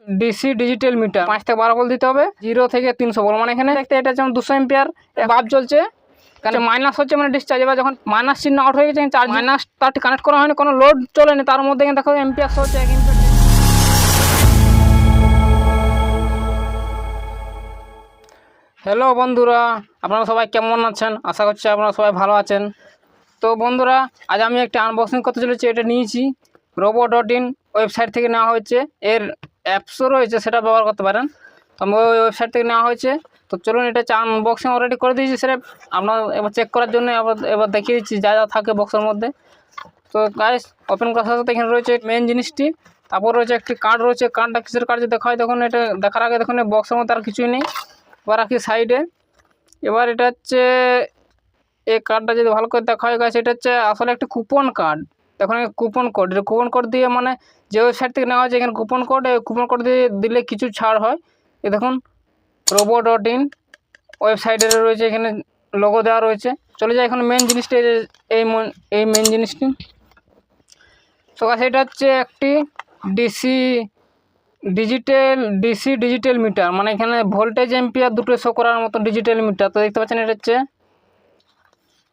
DC digital meter 5 থেকে 12 volt দিতে হবে, 0 থেকে 300 ভোল্ট। মানে এখানে দেখতে এটা যেমন 200 এম্পিয়ার বাল্ব জ্বলছে, কারণ মাইনাস হচ্ছে মানে ডিসচার্জ। এবার যখন মাইনাস চিহ্ন আউট হয়ে গেছে, চার্জ মাইনাস তারটি কানেক্ট করা হয়নি, কোনো লোড চলেনি, তার মধ্যে দেখো এম্পিয়ার হচ্ছে 1 এম্পিয়ার। হ্যালো বন্ধুরা, আপনারা সবাই কেমন আছেন? আশা করছি আপনারা সবাই ভালো আছেন। তো বন্ধুরা, আজ আমি একটা আনবক্সিং করতে চলেছি। এটা নিয়েছি robo.in ওয়েবসাইট থেকে নেওয়া হয়েছে। এর অ্যাপসও রয়েছে, সেটা ব্যবহার করতে পারেন। তো আমি ওই ওয়েবসাইট থেকে নেওয়া হয়েছে। তো চলুন, এটা আনবক্সিং অলরেডি করে দিয়েছি স্যার। আপনার এবার চেক করার জন্য এবার দেখিয়ে দিচ্ছি যা যা থাকে বক্সের মধ্যে। তো গাইস, ওপেন করার সাথে এখানে রয়েছে মেন জিনিসটি, তারপর রয়েছে একটি কার্ড রয়েছে। কার্ডটা কিসের কার্ড যে দেখা হয়, দেখুন এটা দেখার আগে দেখুন বক্সের মধ্যে আর কিছুই নেই। এবার রাখি সাইডে। এবার এটা হচ্ছে এই কার্ডটা যদি ভালো করে দেখা হয় গাছ, এটা হচ্ছে আসলে একটি কুপন কার্ড। দেখুন কুপন কোড, এটা কুপন কোড দিয়ে মানে যে ওয়েবসাইট থেকে নেওয়া হয়েছে, এখানে কুপন কোড, এই কুপন কোড দিয়ে দিলে কিছু ছাড় হয়। এই দেখুন robo.in ওয়েবসাইটের রয়েছে, এখানে লোগো দেওয়া রয়েছে। চলে যায় এখন মেন জিনিসটা, এই মেন জিনিসটি। তো গাছ এটা হচ্ছে একটি ডিসি ডিজিটাল মিটার, মানে এখানে ভোল্টেজ এম্পিয়ার দুটো শো করার মতো ডিজিটাল মিটার। তো দেখতে পাচ্ছেন এটা হচ্ছে।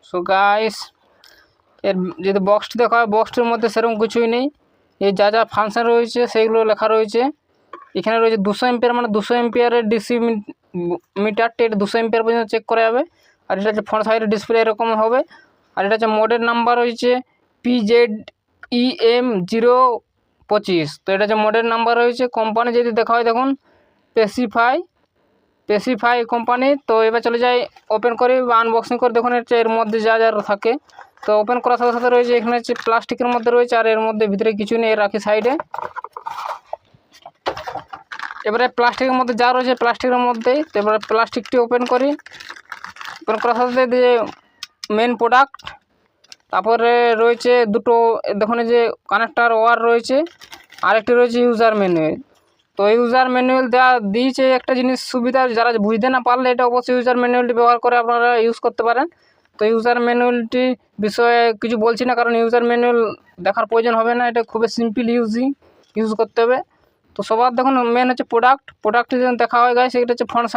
সো গাইস, এর যদি বক্সটি দেখা হয়, বক্সটির মধ্যে সেরকম কিছুই নেই। এই যা যা ফাংশন রয়েছে সেইগুলো লেখা রয়েছে। এখানে রয়েছে 200 এম্পিয়ার, মানে 200 এম্পিয়ারের ডিসি মিটারটি, এটা 200 এম্পিয়ার পর্যন্ত চেক করা যাবে। আর এটা হচ্ছে ফ্রন্ট সাইডের ডিসপ্লে এরকম হবে। আর এটা হচ্ছে মডেল নাম্বার রয়েছে PZEM025। তো এটা হচ্ছে মডেল নাম্বার রয়েছে। কোম্পানি যদি দেখা হয়, দেখুন পেসিফাই কোম্পানি। তো এবার চলে যাই ওপেন করি বা আনবক্সিং করে, দেখুন হচ্ছে এর মধ্যে যা যা থাকে। তো ওপেন করার সাথে সাথে রয়েছে এখানে হচ্ছে প্লাস্টিকের মধ্যে রয়েছে, আর এর মধ্যে ভিতরে কিছু নেই, রাখি সাইডে। এবারে প্লাস্টিকের মধ্যে যা রয়েছে প্লাস্টিকের মধ্যেই। তো এবারে প্লাস্টিকটি ওপেন করি। ওপেন করার সাথে সাথে যে মেন প্রোডাক্ট, তারপরে রয়েছে দুটো দেখুন যে কানেক্টার ওয়্যার রয়েছে, আরেকটি রয়েছে ইউজার ম্যানুয়াল। তো ইউজার ম্যানুয়াল দেওয়া দিয়েছে একটা জিনিস সুবিধা, যারা বুঝতে না পারলে এটা অবশ্যই ইউজার ম্যানুয়ালটি ব্যবহার করে আপনারা ইউজ করতে পারেন। তো ইউজার ম্যানুয়ালটি বিষয়ে কিছু বলছি না, কারণ ইউজার ম্যানুয়াল দেখার প্রয়োজন হবে না, এটা খুবই সিম্পল ইউজ করতে হবে। তো সবার দেখুন মেন হচ্ছে প্রোডাক্টটি যেন দেখা হয় গাইস, সেটা হচ্ছে ফ্রন্ট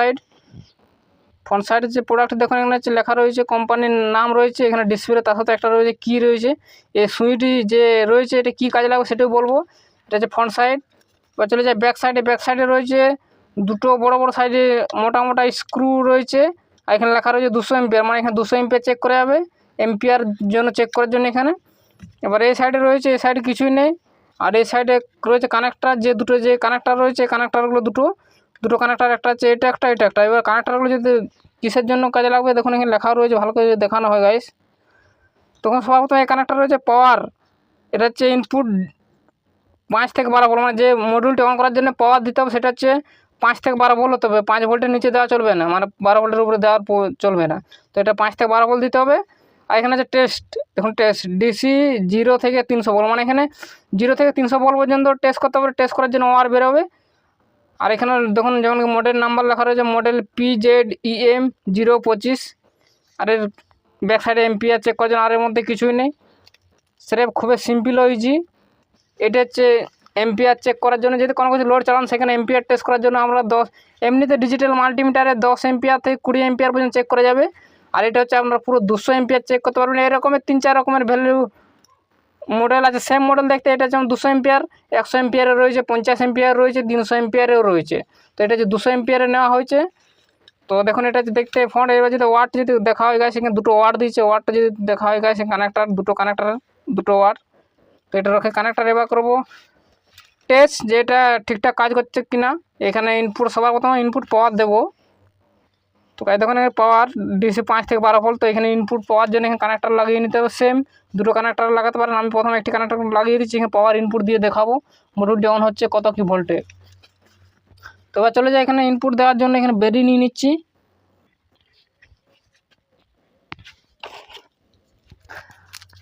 সাইডের যে প্রোডাক্ট দেখুন, এখানে হচ্ছে লেখা রয়েছে, কোম্পানির নাম রয়েছে এখানে ডিসপ্লে, তার সাথে একটা রয়েছে কি রয়েছে, এই সুইচটি যে রয়েছে এটা কী কাজে লাগবে সেটাও বলবো। এটা হচ্ছে ফ্রন্ট সাইড। এবার চলে যায় ব্যাক সাইডে রয়েছে দুটো বড় সাইজে মোটা স্ক্রু রয়েছে। আর এখানে লেখা রয়েছে 200 এম্পিয়ার, মানে এখানে 200 এম্পিয়ার চেক করা যাবে, এম্পিয়ার জন্য চেক করার জন্য এখানে। এবার এই সাইডে রয়েছে, এই সাইডে কিছুই নেই। আর এই সাইডে রয়েছে কানেক্টার, যে কানেক্টার রয়েছে কানেক্টারগুলো দুটো কানেক্টার, একটা হচ্ছে এটা একটা। এবার কানেক্টারগুলো যদি কিসের জন্য কাজে লাগবে দেখুন এখানে লেখা রয়েছে, ভালো করে দেখানো হয় গাইস। তখন সর্বপ্রথম এই কানেক্টার রয়েছে পাওয়ার, এটা হচ্ছে ইনপুট 5 থেকে 12 ভোল্ট, মানে যে মডিউলটি অন করার জন্য পাওয়ার দিতে হবে সেটা হচ্ছে 5 থেকে 12 ভোল্ট হতে হবে। 5 ভোল্টের নিচে দেওয়া চলবে না, মানে 12 ভোল্টের উপরে দেওয়ার চলবে না। তো এটা 5 থেকে 12 ভোল্ট দিতে হবে। আর এখানে হচ্ছে টেস্ট, দেখুন টেস্ট ডিসি 0 থেকে 300 ভোল্ট, মানে এখানে 0 থেকে 300 ভোল্ট পর্যন্ত টেস্ট করতে হবে। টেস্ট করার জন্য ওয়ার বেরোবে। আর এখানে দেখুন যেমন মডেল নাম্বার লেখা রয়েছে, মডেল PZEM025। আর এর ব্যাক সাইডে এম্পিয়ার চেক করার জন্য, আর এর মধ্যে কিছুই নেই। সেটা খুবই সিম্পল ও ইজি। এটা হচ্ছে এম্পিয়ার চেক করার জন্য, যদি কোনো কিছু লোড চালান সেখানে এম্পিয়ার টেস্ট করার জন্য আমরা 10, এমনিতে ডিজিটাল মাল্টিমিটারে 10 এম্পিয়ার থেকে 20 এম্পিয়ার পর্যন্ত চেক করা যাবে। আর এটা হচ্ছে আমরা পুরো 200 এম্পিয়ার চেক করতে পারবেন। এরকমের 3-4 রকমের ভ্যালু মডেল আছে, সেম মডেল দেখতে। এটা যেমন 200 এম্পিয়ার, 100 এম্পিয়ারের রয়েছে, 50 এম্পিয়ার রয়েছে, 300 এম্পিয়ারেও রয়েছে। তো এটা যে 200 এম্পিয়ারে নেওয়া হয়েছে। তো দেখুন এটা দেখতে ফ্রন্ট। এবার যদি ওয়াট যদি দেখা হয় গাছ, এখানে দুটো ওয়াট দিয়েছে। ওয়াটটা যদি দেখা হয় গাছ, কানেক্টার দুটো ওয়াট। তো এটা রেখে কানেক্টার এবার করবো টেস্ট, যে এটা ঠিকঠাক কাজ করছে কিনা। এখানে ইনপুট সবার প্রথমে ইনপুট পাওয়ার দেবো। তো দেখুন পাওয়ার ডিসি 5 থেকে 12 ভোল্ট। তো এখানে ইনপুট পাওয়ার জন্য এখানে কানেক্টার লাগিয়ে নিতে হবে। সেম দুটো কানেক্টার লাগাতে পারেন, আমি প্রথমে একটি কানেক্টার লাগিয়ে দিচ্ছি। এখানে পাওয়ার ইনপুট দিয়ে দেখাবো মডিউলটি অন হচ্ছে কত কি ভোল্টে। তো এবার চলে যায় এখানে ইনপুট দেওয়ার জন্য, এখানে বেরিয়ে নিয়ে নিচ্ছি।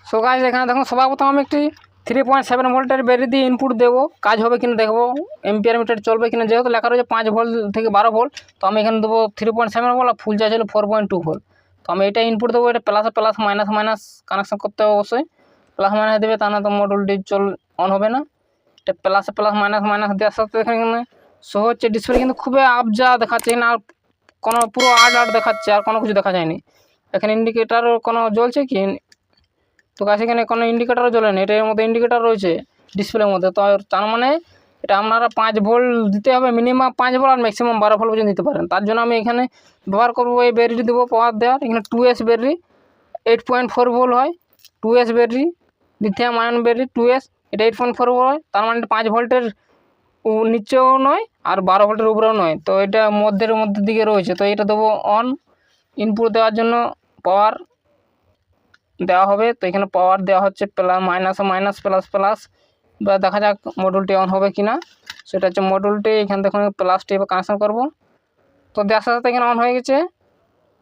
সো গাইস, এখানে দেখুন সবার প্রথম আমি একটি 3.7 ভোল্টের ব্যাটারি দিয়ে ইনপুট দেবো, কাজ হবে কিনা দেখবো, এম্পিয়ার মিটার চলবে কিনা। যেহেতু লেখা রয়েছে 5 ভোল্ট থেকে 12 ভোল্ট, তো আমি এখানে দেবো 3.7 ভোল্ট, আর ফুল চার্জ হলো 4.2 ভোল্ট। তো আমি এটা ইনপুট দেবো। এটা প্লাস মাইনাস কানেকশন করতে হবে অবশ্যই। প্লাস মাইনাস দেবে, তা না তো মডিউলটি অন হবে না। এটা প্লাস মাইনাস দেওয়ার সাথে এখানে শো হচ্ছে, ডিসপ্লে কিন্তু খুবই আবজা দেখাচ্ছে না, আর কোনো পুরো আট দেখাচ্ছে, আর কোনো কিছু দেখা যায়নি। এখানে ইন্ডিকেটারও কোনো জ্বলছে কি? তো গাছ এখানে কোনো ইন্ডিকেটারও জ্বলে না, এটার মধ্যে ইন্ডিকেটার রয়েছে ডিসপ্লের মধ্যে। তো তার মানে এটা আপনারা 5 ভোল্ট দিতে হবে, মিনিমাম 5 ভোল্ট আর ম্যাক্সিমাম 12 ভোল্ট পর্যন্ত দিতে পারেন। তার জন্য আমি এখানে ব্যবহার করবো এই ব্যাটারি দেবো পাওয়ার দেওয়ার। এখানে 2S ব্যাটারি 8.4 ভোল্ট হয়, 2S battery, lithium ion battery 2S, এটা 8.4 ভোল্ট হয়। তার মানে 5 ভোল্টের নিচেও নয় আর 12 ভোল্টের উপরেও নয়, তো এটা মধ্যের দিকে রয়েছে। তো এটা দেবো অন, ইনপুট দেওয়ার জন্য পাওয়ার দেওয়া হবে। তো এখানে পাওয়ার দেওয়া হচ্ছে মাইনাস মাইনাস প্লাস প্লাস, বা দেখা যাক মডুলটি অন হবে কি না। সেটা হচ্ছে মডুলটি, এখানে দেখুন প্লাসটি এবার কানেকশন করবো। তো দেওয়ার সাথে এখানে অন হয়ে গেছে,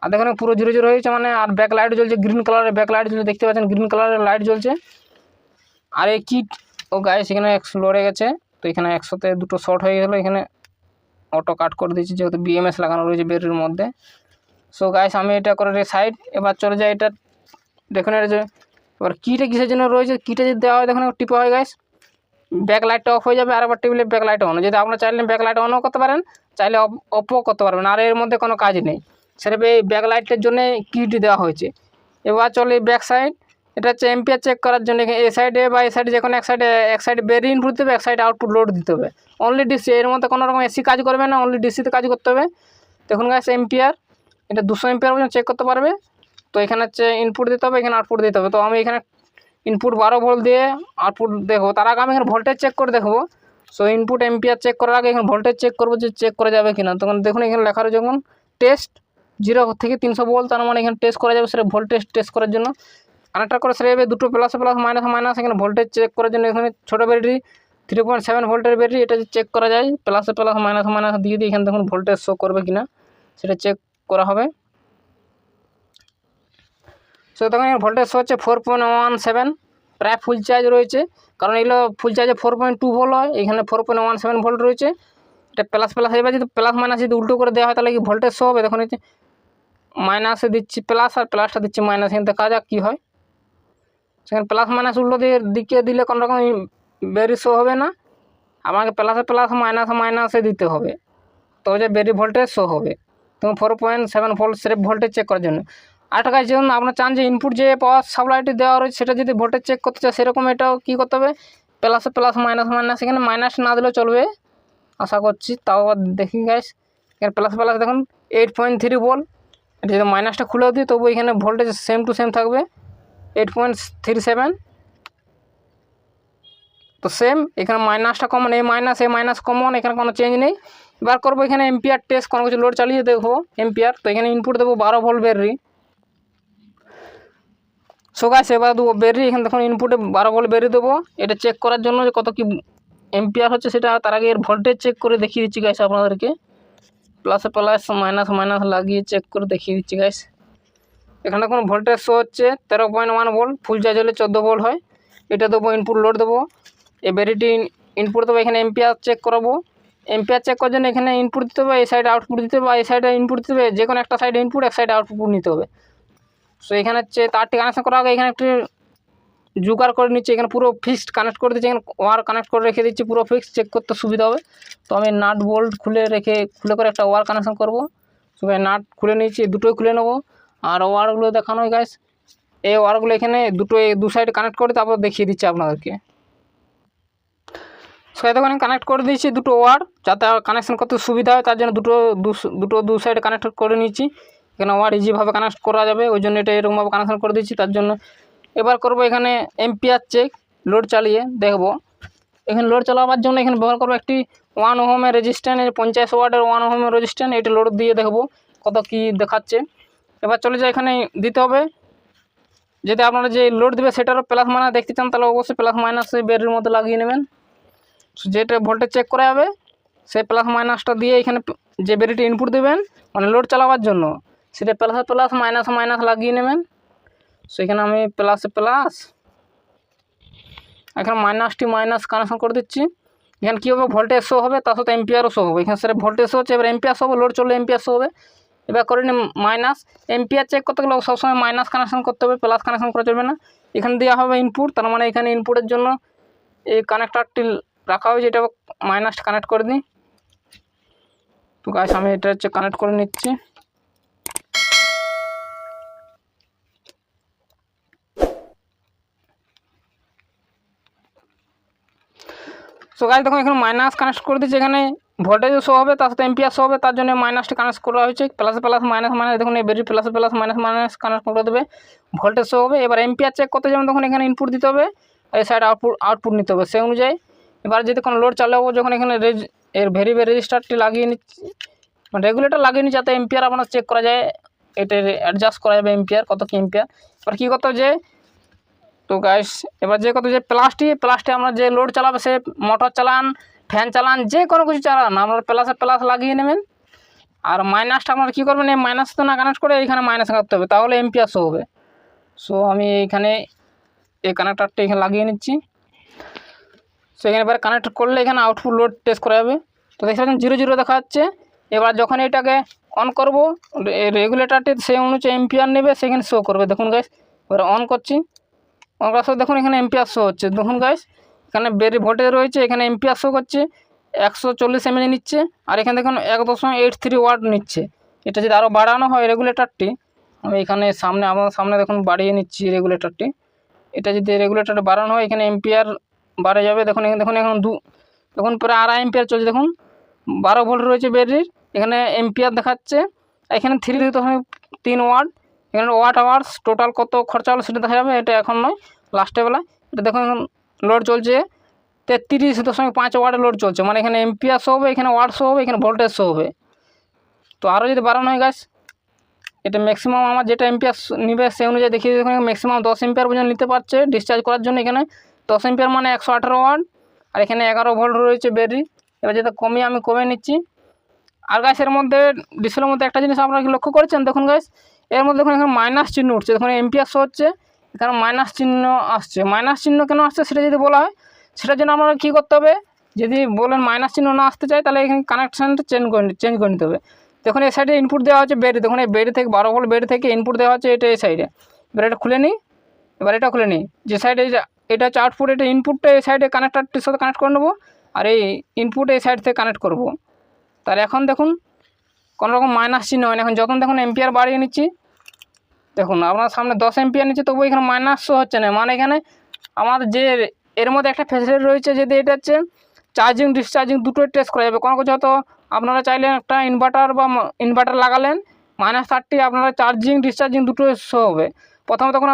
আর দেখুন পুরো 0 হয়ে গেছে মানে। আর ব্যাক লাইট জ্বলছে, গ্রিন কালারের ব্যাক লাইট জ্বলছে, দেখতে পাচ্ছেন গ্রিন কালারের লাইট জ্বলছে। আর এই কিট ও গাইস এখানে 100 লড়ে গেছে। তো এখানে 100তে দুটো শর্ট হয়ে গেলো, এখানে অটো কাট করে দিয়েছি যেহেতু BMS লাগানো রয়েছে ব্যাটারির মধ্যে। সো গাইস আমি এটা করে সাইড, এবার চলে যাই এটা। দেখুন এটা যে এবার কিটা কিসের জন্য রয়েছে, কিটা যদি দেওয়া হয় দেখুন টিপা হয় গাইস, ব্যাক লাইটটা অফ হয়ে যাবে। আর আবার টেবিলে ব্যাক লাইট অন, যদি আপনারা চাইলে ব্যাক লাইট অনও করতে পারেন, চাইলে অফও করতে পারবেন। আর এর মধ্যে কোনো কাজ নেই, সেটা এই ব্যাক লাইটের জন্য কিটি দেওয়া হয়েছে। এবার চলে ব্যাক সাইড, এটা হচ্ছে এম্পিয়ার চেক করার জন্য। এই সাইডে বা এই সাইডে যে কোনো এক সাইডে ব্যাটারি ইনপুট দিতে হবে, এক সাইডে আউটপুট লোড দিতে হবে। অনলি ডিসি, এর মধ্যে কোনো রকম এসি কাজ করবে না, অনলি ডিসিতে কাজ করতে হবে। দেখুন গাইস এম্পিয়ার, এটা 200 এম্পিয়ার পর্যন্ত চেক করতে পারবে। তো এখানে হচ্ছে ইনপুট দিতে হবে, এখানে আউটপুট দিতে হবে। তো আমি এখানে ইনপুট 12 ভোল্ট দিয়ে আউটপুট দেখবো, তার আগে আমি এখানে ভোল্টেজ চেক করে দেখবো। সো ইনপুট এম্পিয়ার চেক করার আগে এখানে ভোল্টেজ চেক করবো যে চেক করা যাবে কিনা। তখন দেখুন এখানে লেখা রয়েছে যখন টেস্ট 0 থেকে 300 ভোল্ট, তার মানে এখানে টেস্ট করা যাবে, সেটা ভোল্টেজ টেস্ট করার জন্য কানেক্টার করে সেটা যাবে। দুটো প্লাস প্লাস মাইনাস মাইনাস, এখানে ভোল্টেজ চেক করার জন্য এখানে ছোটো ব্যাটারি 3.7 ভোল্টের ব্যাটারি, এটা চেক করা যায় প্লাসে প্লাস মাইনাস মাইনাস দিয়ে এখানে দেখুন ভোল্টেজ শো করবে কিনা সেটা চেক করা হবে। সো তখন এখানে ভোল্টেজ শো হচ্ছে 4.17, প্রায় ফুল চার্জ রয়েছে, কারণ এগুলো ফুল চার্জে 4.2 ভোল্ট হয়, এখানে 4.17 ভোল্ট রয়েছে। এটা প্লাস প্লাস এবার যদি প্লাস মাইনাস যদি উল্টো করে দেওয়া হয় তাহলে কি ভোল্টেজ শো হবে। দেখুন হচ্ছে মাইনাসে দিচ্ছি প্লাস আর প্লাসটা দিচ্ছি মাইনাস, এখানে দেখা যাক কী হয়। সেখানে প্লাস মাইনাস উল্টো দিকে দিলে কোনো রকম ব্যাটারি শো হবে না, আমাকে প্লাসে প্লাস মাইনাসে মাইনাসে দিতে হবে, তবে যে ব্যাটারি ভোল্টেজ শো হবে। তো 4.7 ভোল্ট সেটা ভোল্টেজ চেক করার জন্য। আরেকটা কাজ, যেমন আপনার চান যে ইনপুট যে পাওয়ার সাপ্লাইটি দেওয়া রয়েছে সেটা যদি ভোল্টেজ চেক করতে চায়, সেরকম এটাও কী করতে হবে, প্লাসে প্লাস মাইনাস মাইনাস, এখানে মাইনাস না দিলেও চলবে আশা করছি। তাও আবার দেখি গাইস, এখানে প্লাস প্লাস দেখুন 8.3 ভোল্ট, এটা যদি মাইনাসটা খুলেও দিই তবু এখানে ভোল্টেজ সেম টু সেম থাকবে 8.37। তো সেম এখানে মাইনাসটা কমন, এই মাইনাস কমন, এখানে কোনো চেঞ্জ নেই। এবার করবো এখানে এম্পিয়ার টেস্ট, কোনো কিছু লোড চালিয়ে দেখবো এম্পিয়ার। তো এখানে ইনপুট দেবো 12 ভোল্ট ব্যাটারি। সো গাইস এবার দেবো ব্যাটারি, এখানে দেখুন ইনপুটে 12 ভোল্ট ব্যাটারি দেবো, এটা চেক করার জন্য যে কত কি এম্পিয়ার হচ্ছে সেটা। তার আগে এর ভোল্টেজ চেক করে দেখিয়ে দিচ্ছি গাইস আপনাদেরকে, প্লাসে প্লাস মাইনাস মাইনাস লাগিয়ে চেক করে দেখিয়ে দিচ্ছি গাইস। এখানে দেখুন ভোল্টেজ শো হচ্ছে 13.1 ভোল্ট, ফুল চার্জ হলে 14 ভোল্ট হয়। এটা দেবো ইনপুট লোড দেবো, এই ব্যাটারিটি ইনপুট দেবো, এখানে এম্পিয়ার চেক করাবো। এম্পিয়ার চেক করার জন্য এখানে ইনপুট দিতে হবে, এই সাইডে আউটপুট দিতে হবে, এই সাইডে ইনপুট দিতে হবে, যে কোনো একটা সাইডে ইনপুট এক সাইডে আউটপুট নিতে হবে। সো এখানে হচ্ছে তারটি কানেকশন করার আগে এখানে একটি জোগাড় করে নিচ্ছি, এখানে পুরো ফিক্সড কানেক্ট করে দিচ্ছি, এখানে ওয়ার কানেক্ট করে রেখে দিচ্ছি, পুরো ফিক্সড চেক করতে সুবিধা হবে। তো আমি নাট বোল্ট খুলে করে একটা ওয়ার কানেকশন করবো। সো নাট খুলে নিয়েছি, দুটোই খুলে নেবো। আর ওয়ারগুলো দেখানো হয় গাইস, এই ওয়ারগুলো এখানে দু সাইডে কানেক্ট করে তারপর দেখিয়ে দিচ্ছি আপনাদেরকে। সো তখন কানেক্ট করে দিয়েছি দুটো ওয়ার, যাতে কানেকশন করতে সুবিধা হয়, তার জন্য দু সাইডে কানেক্ট করে নিচ্ছি। এখানে ওয়ার ইজিভাবে কানেক্ট করা যাবে, ওই জন্য এটা এরকমভাবে কানেকশন করে দিচ্ছি তার জন্য। এবার করব এখানে এম্পিয়ার চেক, লোড চালিয়ে দেখব। এখানে লোড চালাবার জন্য এখানে ব্যবহার করবো একটি 1 ওহমের রেজিস্ট্যান্স, 50 ওয়াটের 1 ওহমের রেজিস্ট্যান্স, এটা লোড দিয়ে দেখব কত কি দেখাচ্ছে। এবার চলে যায় এখানে দিতে হবে, যদি আপনারা যে লোড দেবে সেটারও প্লাস মাইনাস দেখতে চান তাহলে অবশ্যই প্লাস মাইনাস এই ব্যাটারির মধ্যে লাগিয়ে নেবেন। যেটা ভোল্টেজ চেক করা যাবে সেই প্লাস মাইনাসটা দিয়ে এখানে যে ব্যাটারিটি ইনপুট দেবেন মানে লোড চালাবার জন্য, সেটা প্লাসে প্লাস মাইনাস মাইনাস লাগিয়ে নেবেন। সেখানে আমি প্লাসে প্লাস, এখানে মাইনাস কানেকশন করে দিচ্ছি। এখানে কী হবে, ভোল্টেজ শো হবে, তার সাথে এম্পিয়ারও শো হবে। এখানে সেটা ভোল্টেজ শো হচ্ছে, এবার এম্পিয়ার শো হবে, লোড চললে এম্পিয়ার শো হবে। এবার করে নিন মাইনাস, এম্পিয়ার চেক করতে গেলে সবসময় মাইনাস কানেকশন করতে হবে, প্লাস কানেকশন করা চলবে না। এখানে দেওয়া হবে ইনপুট, তার মানে এখানে ইনপুটের জন্য এই কানেক্টারটি রাখা হয়েছে, এটা মাইনাস কানেক্ট করে দিই। তো গাইস আমি এটা হচ্ছে কানেক্ট করে নিচ্ছি। সো গাইস দেখুন এখানে মাইনাস কানেক্ট করে দিচ্ছি, এখানে ভোল্টেজও শো হবে তার সাথে এম্পিয়ার শো হবে, তার জন্য মাইনাসটি কানেক্ট করা হয়েছে। প্লাস প্লাস মাইনাস মাইনাস দেখুন এই battery plus plus minus minus connect করে দেবে, ভোল্টেজ শো হবে। এবার এম্পিয়ার চেক করতে যেমন তখন এখানে ইনপুট দিতে হবে, এই সাইড আউটপুট নিতে হবে সেই অনুযায়ী। এবার যদি কোনো লোড চালাবো যখন এখানে এর ভেরিয়েবল রেজিস্টারটি লাগিয়ে নিচ্ছি, রেগুলেটর লাগিয়ে নিচ্ছি যাতে এম্পিয়ার আপনার চেক করা যায়, এটা অ্যাডজাস্ট করা যাবে এম্পিয়ার কত কি এম্পিয়ার। এবার কী করতে হবে যে তো গাইস এবার যে কত যে প্লাসটি আমরা যে লোড চালাবে সে মোটর চালান ফ্যান চালান যে কোনো কিছু চালান আপনার প্লাস লাগিয়ে নেবেন। আর মাইনাসটা আপনারা কী করবেন, এই মাইনাস তো না কানেক্ট করে এইখানে মাইনাস করতে হবে, তাহলে এম্পিয়ার শো হবে। সো আমি এইখানে এই কানেক্টারটা এখানে লাগিয়ে নিচ্ছি। সো এখানে এবার কানেক্ট করলে এখানে আউটপুট লোড টেস্ট করা যাবে। তো দেখতে পাচ্ছেন 0 দেখা যাচ্ছে। এবার যখন এটাকে অন করব রেগুলেটরটি সেই অনুযায়ী এম্পিয়ার নেবে, সেখানে শো করবে। দেখুন গাইস এবার অন করছি, অন করার সাথে দেখুন এখানে এম্পিয়ার শো হচ্ছে। দেখুন গাইস এখানে বেরি ভোল্টেজ রয়েছে, এখানে এম্পিয়ার শো করছে 140 mAh নিচ্ছে, আর এখানে দেখুন 1.83 ওয়াট নিচ্ছে। এটা যদি আরও বাড়ানো হয় রেগুলেটরটি, আমি এখানে সামনে আমার সামনে দেখুন বাড়িয়ে নিচ্ছি রেগুলেটরটি। এটা যদি রেগুলেটরটা বাড়ানো হয় এখানে এম্পিয়ার বাড়ে যাবে। দেখুন দেখুন এখন দেখুন প্রায় 2.5 এম্পিয়ার চলছে। দেখুন 12 ভোল্ট রয়েছে ব্যাটারির, এখানে এম্পিয়ার দেখাচ্ছে। এখানে 3.3 ওয়াট, এখানে ওয়াট আওয়ার্স টোটাল কত খরচা হলো সেটা দেখা যাবে, এটা এখন নয় লাস্টে বেলা। এটা দেখুন এখন লোড চলছে 33.5 ওয়াটের লোড চলছে, মানে এখানে এম্পিয়ার শো হবে, এখানে ওয়াট শো হবে, এখানে ভোল্টেজ শো হবে। তো আরও যদি বাড়ানো হয় গাছ, এটা ম্যাক্সিমাম আমার যেটা এম্পিয়ার নিবে সেই অনুযায়ী দেখিয়ে দেখুন ম্যাক্সিমাম 10 এম্পিয়ার পর্যন্ত নিতে পারছে ডিসচার্জ করার জন্য। এখানে 10 এম্পিয়ার মানে 118 ওয়াট, আর এখানে 11 ভোল্ট রয়েছে ব্যাটারি। এবার যেটা কমিয়ে আমি কমে নিচ্ছি। আর গাছের মধ্যে ডিসপ্লের মধ্যে একটা জিনিস আপনারা কি লক্ষ্য করেছেন, দেখুন গাছ এর মধ্যে দেখুন এখানে মাইনাস চিহ্ন উঠছে, দেখুন এম্পিয়ার শো হচ্ছে, এখানে মাইনাস চিহ্ন আসছে। মাইনাস চিহ্ন কেন আসছে সেটা যদি বলা হয়, সেটার জন্য আপনারা কী করতে হবে, যদি বলেন মাইনাস চিহ্ন না আসতে চাই তাহলে এখানে কানেকশানটা চেঞ্জ করে নিতে হবে। দেখুন এই সাইডে ইনপুট দেওয়া হচ্ছে ব্যাটারি, দেখুন এই ব্যাটারি থেকে 12 ভোল্ট ব্যাটারি থেকে ইনপুট দেওয়া হচ্ছে এটা এই সাইডে। এবার এটা খুলে নিই, এবার এটা খুলে নিই, যে সাইডে এটা হচ্ছে আউটপুট, এটা ইনপুটটা এই সাইডে কানেক্টারটির সাথে কানেক্ট করে নেবো, আর এই ইনপুট এই সাইড থেকে কানেক্ট করব। তাহলে এখন দেখুন কোনো রকম মাইনাস চিহ্ন হয় না। এখন যখন দেখুন এম্পিয়ার বাড়িয়ে নিচ্ছি, দেখুন আপনার সামনে 10 এম্পিয়ার নিচ্ছে, তবু এখানে মাইনাস শো হচ্ছে না। মানে এখানে আমাদের যে এর মধ্যে একটা ফ্যাসিলিটি রয়েছে, যদি এটা হচ্ছে চার্জিং ডিসচার্জিং দুটোই টেস্ট করা যাবে। কোনো কিছু হয়তো আপনারা চাইলেন একটা ইনভার্টার লাগালেন -30, আপনারা চার্জিং ডিসচার্জিং দুটোই শো হবে। প্রথমে যখন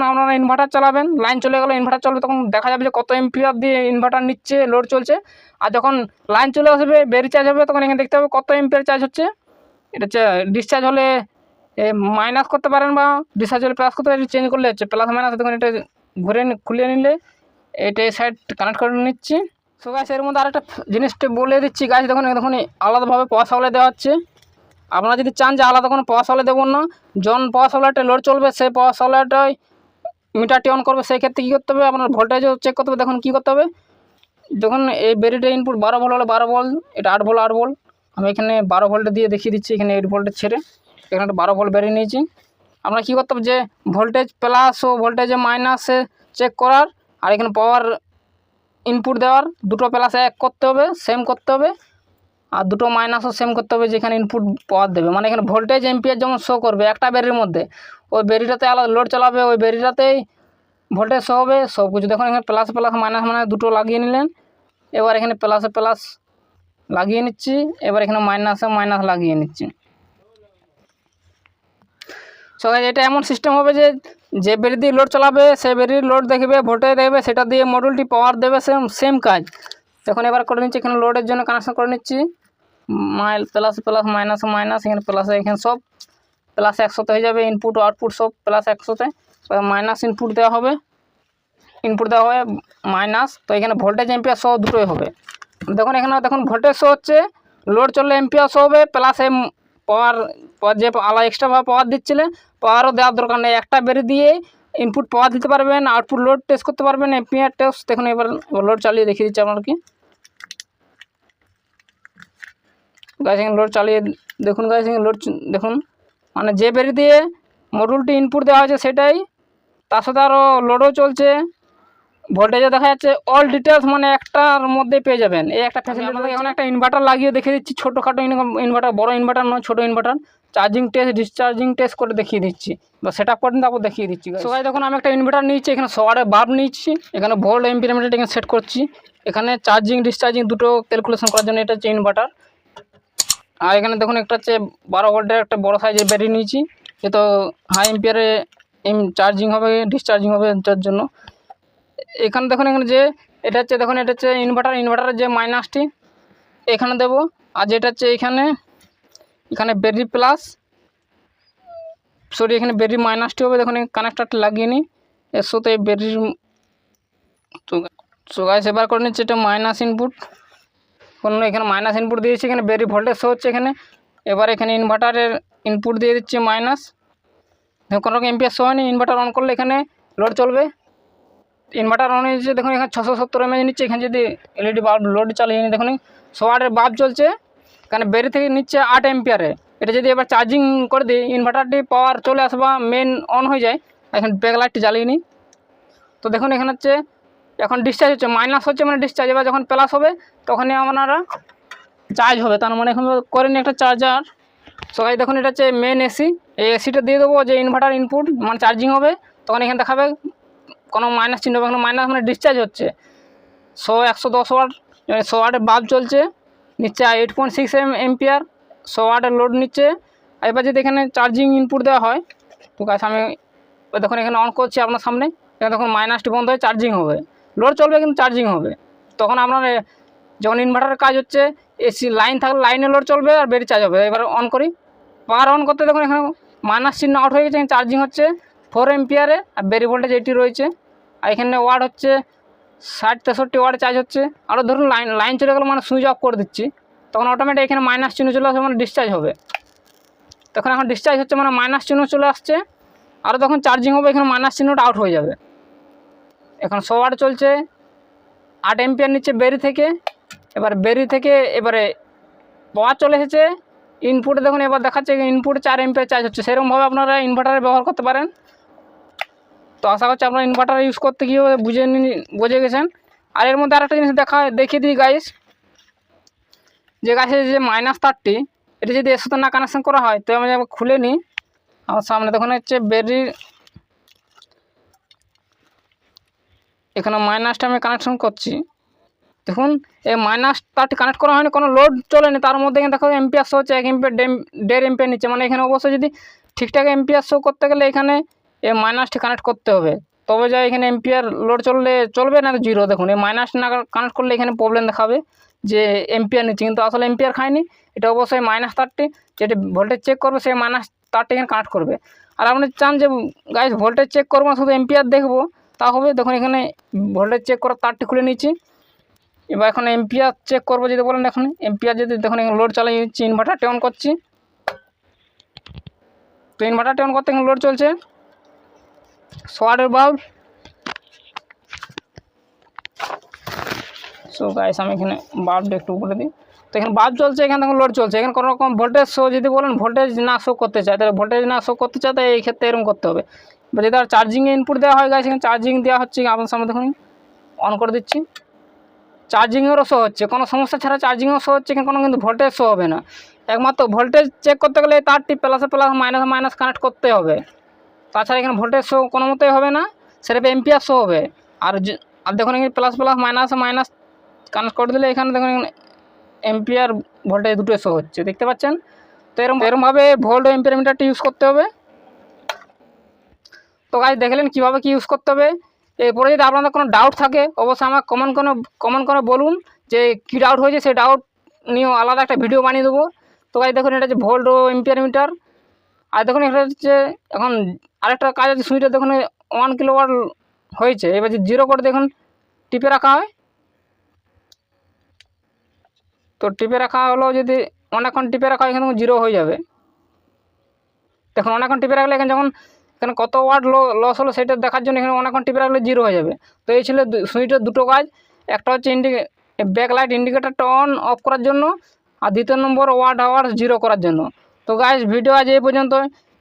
আপনারা ইনভার্টার চালাবেন, লাইন চলে গেলো ইনভার্টার চলবে, তখন দেখা যাবে যে কত এম্পিয়ার দিয়ে ইনভার্টার নিচ্ছে, লোড চলছে। আর যখন লাইন চলে আসবে ব্যাটারি চার্জ হবে, তখন এখানে দেখতে হবে কত এম্পিয়ার চার্জ হচ্ছে। এটা ডিসচার্জ হলে মাইনাস করতে পারেন, বা ডিসচার্জ হলে প্লাস করতে পারেন, চেঞ্জ করলে হচ্ছে প্লাস মাইনাস। দেখুন এটা ঘুরে খুলে নিলে এটা এই সাইড কানেক্ট করে নিচ্ছি। সো গাছ এর মধ্যে আরেকটা জিনিসটা বলে দিচ্ছি গাছ, দেখুন আলাদাভাবে পাওয়ার সাপ্লাই দেওয়া হচ্ছে। আপনারা যদি চান যে আলাদা কোনো পাওয়ার সাপ্লাই দেবো না, যখন পাওয়ার সাপ্লাইটা লোড চলবে সেই পাওয়ার সাপ্লাইটাই মিটারটি অন করবে, সেই ক্ষেত্রে কী করতে হবে, আপনার ভোল্টেজও চেক করতে হবে। দেখুন কী করতে হবে, যখন এই ব্যাটারিটা ইনপুট 12 ভোল্ট হলে 12 ভোল্ট, এটা 8 ভোল্ট, আমি এখানে 12 ভোল্টে দিয়ে দেখিয়ে দিচ্ছি। এখানে 8 ভোল্টের ছেড়ে এখানে একটা 12 ভোল্ট বেরিয়ে নিয়েছি। আমরা কী করতে হবে, যে ভোল্টেজ প্লাস ও ভোল্টেজে মাইনাসে চেক করার, আর এখানে পাওয়ার ইনপুট দেওয়ার, দুটো প্লাসে এক করতে হবে, সেম করতে হবে, আর দুটো মাইনাসও সেম করতে হবে যেখানে ইনপুট পাওয়ার দেবে। মানে এখানে ভোল্টেজ এম্পিয়ার যেমন শো করবে একটা ব্যাটারির মধ্যে, ওই ব্যাটারিটাতে আলাদা লোড চালাবে, ওই ব্যাটারিটাতেই ভোল্টেজ শো হবে সব কিছু। দেখুন এখানে প্লাস মাইনাস দুটো লাগিয়ে নিলেন। এবার এখানে প্লাস লাগিয়ে নিচ্ছি, এবার এখানে মাইনাস লাগিয়ে নিচ্ছি। সো এটা এমন সিস্টেম হবে যে ব্যাটারি দিয়ে লোড চালাবে সেই ব্যাটারির লোড দেখবে, ভোল্টেজ দেখবে, সেটা দিয়ে মডিউলটি পাওয়ার দেবে, সেম কাজ। দেখুন এবার করে নিচ্ছি, এখানে লোডের জন্য কানেকশন করে নিচ্ছি, প্লাস মাইনাস, এখানে প্লাস, এখানে সব প্লাস 100 হয়ে যাবে, ইনপুট ও আউটপুট সব প্লাস 100। মাইনাস ইনপুট দেওয়া হবে মাইনাস, তো এখানে ভোল্টেজ এম্পিয়ার শো দুটোই হবে। দেখুন এখানে দেখুন ভোল্টেজ শো হচ্ছে, লোড চললে এম্পিয়ার শো হবে, প্লাস পাওয়ার যে আলাদা এক্সট্রাভাবে পাওয়ার দিচ্ছিলে পাওয়ারও দেওয়ার দরকার নেই। একটা বেরিয়ে দিয়ে ইনপুট পাওয়ার দিতে পারবেন, আউটপুট লোড টেস্ট করতে পারবেন, এম্পিয়ার টেস্ট। দেখুন এবার লোড চালিয়ে দেখিয়ে দিচ্ছি আপনার কি গাছ, এখানে লোড চালিয়ে দেখুন গাছ, এখানে লোড দেখুন, মানে যে বেরিয়ে দিয়ে মডিউলটি ইনপুট দেওয়া হয়েছে সেটাই, তার সাথে আরও লোডও চলছে, ভোল্টেজে দেখা যাচ্ছে অল ডিটেলস মানে একটার মধ্যে পেয়ে যাবেন। এই একটা ফ্যাসিলিটি আমাদের এখন একটা ইনভার্টার লাগিয়ে দেখিয়ে দিচ্ছি, ছোটোখাটো ইনভার্টার, বড় ইনভার্টার নয়, ছোটো inverter. Charging test discharging test করে দেখিয়ে দিচ্ছি বা সেট আপ করে তারপর দেখিয়ে দিচ্ছি। সবাই দেখুন আমি একটা ইনভার্টার নিচ্ছি, এখানে 100 বাল্ব নিচ্ছি, এখানে ভোল্ট এম্পিয়ার মিটার এখানে সেট করছি, এখানে চার্জিং ডিসচার্জিং দুটো ক্যালকুলেশন করার জন্য এটা হচ্ছে ইনভার্টার। আর এখানে দেখুন একটা হচ্ছে 12 ভোল্টের একটা বড় সাইজের ব্যাটারি নিয়েছি, এ তো হাই এম্পিয়ারে চার্জিং হবে ডিসচার্জিং হবে যার জন্য। এখানে দেখুন এখানে যে এটা হচ্ছে দেখুন এটা হচ্ছে ইনভার্টারের যে মাইনাসটি এখানে দেব, আর যেটা হচ্ছে এখানে ব্যাটারি প্লাস সরি এখানে ব্যাটারি মাইনাসটি হবে। দেখুন কানেক্টারটা লাগিয়ে নিই এর সাথে ব্যাটারির। তো গাইস এবার করে নিচ্ছে এটা মাইনাস ইনপুট, এখানে মাইনাস ইনপুট দিয়েছি, এখানে ব্যাটারি ভোল্টেজ শো হচ্ছে এখানে। এবার এখানে ইনভার্টারের ইনপুট দিয়ে দিচ্ছি মাইনাস, দেখুন কোনো রকম এম্পিয়ার শো হয়নি। ইনভার্টার অন করলে এখানে লোড চলবে। ইনভার্টার অন হয়েছে দেখুন এখানে 670 mAh নিচ্ছে, এখানে যদি এলইডি বাল্ব লোড চালিয়ে নিই দেখুন 100 বাল্ব চলছে, এখানে ব্যাটারি থেকে নিচ্ছে 8 এম্পিয়ারে। এটা যদি এবার চার্জিং করে দিই ইনভার্টারটি পাওয়ার চলে আসবা মেন অন হয়ে যায়। এখন ব্যাক লাইটটি জ্বালিয়ে নিই, তো দেখুন এখানে হচ্ছে এখন ডিসচার্জ হচ্ছে, মাইনাস হচ্ছে মানে ডিসচার্জ। এবার যখন প্লাস হবে তখনই আপনারা চার্জ হবে, তার মানে এখন করে নিই একটা চার্জার। সবাই দেখুন এটা হচ্ছে মেন এসি, এই এসিটা দিয়ে দেবো যে ইনভার্টার ইনপুট মানে চার্জিং হবে, তখন এখানে দেখাবে কোনো মাইনাস চিহ্ন হবে, এখানে মাইনাস মানে ডিসচার্জ হচ্ছে। 110 ওয়াট 100 ওয়াটের বাল্ব চলছে, নিচ্ছে 8.6 এম্পিয়ার, 100 ওয়াটের লোড নিচ্ছে। এবার যদি এখানে চার্জিং ইনপুট দেওয়া হয় তো গাছ আমি দেখুন এখানে অন করছি আপনার সামনে, এখানে দেখুন মাইনাসটি বন্ধ হয়ে চার্জিং হবে, লোড চলবে কিন্তু চার্জিং হবে। তখন আপনার যখন ইনভার্টারের কাজ হচ্ছে এসি লাইন থাকলে লাইনে লোড চলবে আর ব্যাটারি চার্জ হবে। এবার অন করি, পাওয়ার অন করতে দেখুন এখানে মাইনাস চিহ্ন আউট হয়ে গেছে, চার্জিং হচ্ছে 4 এম্পিয়ারে আর ব্যাটারি ভোল্টেজ 80 রয়েছে। আর এখানে ওয়াট হচ্ছে 60-63 ওয়াট চার্জ হচ্ছে। আরও ধরুন লাইন চলে গেলো মানে সুইচ অফ করে দিচ্ছি, তখন অটোমেটিক এখানে মাইনাস চিহ্ন চলে আসবে মানে ডিসচার্জ হবে। তখন এখন ডিসচার্জ হচ্ছে মানে মাইনাস চিহ্ন চলে আসছে, আরও তখন চার্জিং হবে এখানে মাইনাস চিহ্নটা আউট হয়ে যাবে। এখন 100 ওয়াট চলছে, 8 এম্পিয়ার নিচ্ছে ব্যাটারি থেকে। এবার ব্যাটারি থেকে এবারে পাওয়ার চলে এসেছে ইনপুটে, দেখুন এবার দেখাচ্ছে ইনপুটে 4 এম্পিয়ার চার্জ হচ্ছে। সেরকমভাবে আপনারা ইনভার্টারে ব্যবহার করতে পারেন। তো আশা করছি আপনারা ইনভার্টার ইউজ করতে গিয়ে বুঝে গেছেন। আর এর মধ্যে আরেকটা জিনিস দেখিয়ে দিই গাইস, যে গাছের যে মাইনাস তারটি এটা যদি এর সাথে না কানেকশন করা হয় তো আমি খুলে নিই। আমার সামনে দেখুন হচ্ছে ব্যাটারির এখানে মাইনাসটা আমি কানেকশন করছি। দেখুন এই মাইনাস তারটি কানেক্ট করা হয়নি, কোনো লোড চলেনি, তার মধ্যে এখানে দেখো এম্পিয়ার শো হচ্ছে 1 এম্পিয়ার 1.5 এম্পিয়ার নিচ্ছে। মানে এখানে অবশ্যই যদি ঠিকঠাক এম্পিয়ার শো করতে গেলে এখানে এই মাইনাসটি কানেক্ট করতে হবে, তবে যা এখানে এম্পিয়ার লোড চলবে না তো জিরো। দেখুন এই মাইনাস না কানেক্ট করলে এখানে প্রবলেম দেখাবে যে এম্পিয়ার নিচ্ছে, কিন্তু আসলে এম্পিয়ার খায়নি। এটা অবশ্যই মাইনাস তারটি যেটি ভোল্টেজ চেক করবে সেই মাইনাস তারটি এখানে কানেক্ট করবে। আর আপনি চান যে গাইস ভোল্টেজ চেক করবো শুধু এম্পিয়ার দেখবো তা হবে, দেখুন এখানে ভোল্টেজ চেক করার তারটি খুলে নিচ্ছি। এবার এখন এম্পিয়ার চেক করবো যদি বলেন, এখন এম্পিয়ার যদি দেখুন এখানে লোড চালিয়ে দিচ্ছি, ইনভার্টারটি অন করছি। তো ইনভার্টারটি অন করতে এখানে লোড চলছে 100 ওয়াটের বাল্ব। সো গাইস আমি এখানে বাল্বটা একটু বলে দিই, তো এখানে বাল্ব চলছে, এখানে দেখুন লোড চলছে। এখানে কোনো রকম ভোল্টেজ শো যদি বলেন ভোল্টেজ না শো করতে চায় তাহলে ভোল্টেজ না শো করতে চায় তাই এই ক্ষেত্রে এরকম করতে হবে। বা যদি আর চার্জিংয়ে ইনপুট দেওয়া হয় গাইস, এখানে চার্জিং দেওয়া হচ্ছে আপনার সামনে দেখুন অন করে দিচ্ছি, চার্জিংয়েরও শো হচ্ছে, কোনো সমস্যা ছাড়া চার্জিংও শো হচ্ছে, এখানে কোনো কিন্তু ভোল্টেজ শো হবে না। একমাত্র ভোল্টেজ চেক করতে গেলে তারটি প্লাসে প্লাস মাইনাসে মাইনাস কানেক্ট করতে হবে, তাছাড়া এখানে ভোল্টেজ শো কোনো মতেই হবে না, সেটা এম্পিয়ার শো হবে। আর দেখুন এখানে প্লাস প্লাস মাইনাসে মাইনাস কানেক্ট করে দিলে এখানে দেখুন এম্পিয়ার ভোল্টেজ দুটো শো হচ্ছে, দেখতে পাচ্ছেন। তো এরকমভাবে ভোল্ট ও এম্পিয়ার মিটারটি ইউজ করতে হবে। তো গাইস দেখলেন কীভাবে কী ইউজ করতে হবে। এরপরে যদি আপনাদের কোনো ডাউট থাকে অবশ্যই আমার কমেন্ট করে বলুন যে কী ডাউট হয়েছে, সেই ডাউট নিয়েও আলাদা একটা ভিডিও বানিয়ে দেবো। তো গাইস দেখুন এটা হচ্ছে ভোল্ট ও এম্পিয়ার মিটার। আর দেখুন এটা হচ্ছে এখন আরেকটা কাজ আছে, সুইচটা দেখুন 1 কিলোওয়াট হয়েছে। এবার যদি জিরো করে দেখুন টিপে রাখা হয়, তো টিপে রাখা হলো, যদি অনেকক্ষণ টিপে রাখা হয় এখানে জিরো হয়ে যাবে। দেখুন অনেকক্ষণ টিপে রাখলে এখানে যখন এখানে কত ওয়াট লস হলো সেটা দেখার জন্য এখানে অনেকক্ষণ টিপে রাখলে জিরো হয়ে যাবে। তো এই ছিল সুইচের দুটো কাজ, একটা হচ্ছে ব্যাক লাইট ইন্ডিকেটারটা অন অফ করার জন্য, আর দ্বিতীয় নম্বর ওয়াট আওয়ার্স জিরো করার জন্য। তো গাইস ভিডিও আজ এই পর্যন্ত।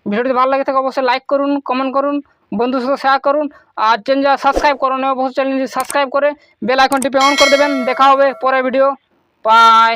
ভিডিওটি ভালো লাগে থাকে অবশ্যই লাইক করুন, কমেন্ট করুন, বন্ধুর সাথে শেয়ার করুন, আর চ্যানেল সাবস্ক্রাইব করুন, অবশ্যই চ্যানেলটি সাবস্ক্রাইব করে বেল আইকন টিপে অন করে দেবেন। দেখা হবে পরের ভিডিও। বাই।